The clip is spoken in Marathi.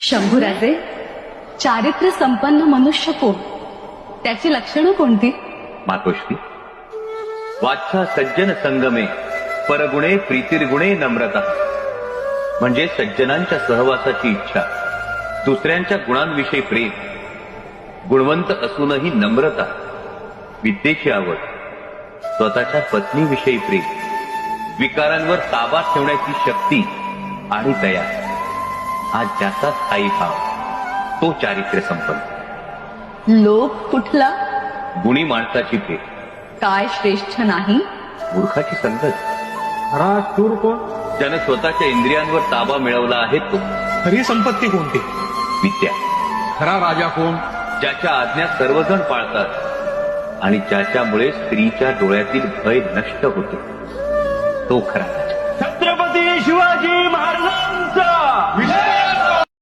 शंभूराजे, चारित्र्य संपन्न मनुष्य कोण? त्याची लक्षणं कोणती? मातोश्री, वाचा सज्जन संगमे परगुणे प्रीतिर्गुणे नम्रता, म्हणजे सज्जनांच्या सहवासाची इच्छा, दुसऱ्यांच्या गुणांविषयी प्रेम, गुणवंत असूनही नम्रता, विद्येची आवड, स्वतःच्या पत्नीविषयी प्रेम, विकारांवर ताबा ठेवण्याची शक्ती आणि दया, हा ज्याचा स्थायी भाव तो चारित्र्य संपन्न. लोभ कुठला? गुणी माणसाची भेट, काय श्रेष्ठ नाही? मूर्खाची संगत. खरा शूर कोण? ज्यानं स्वतःच्या इंद्रियांवर ताबा मिळवला आहे तो. खरी संपत्ती कोणती? विद्या. खरा राजा कोण? ज्याच्या आज्ञा सर्वजण पाळतात आणि ज्याच्यामुळे स्त्रीच्या डोळ्यातील भय नष्ट होते, तो खरा.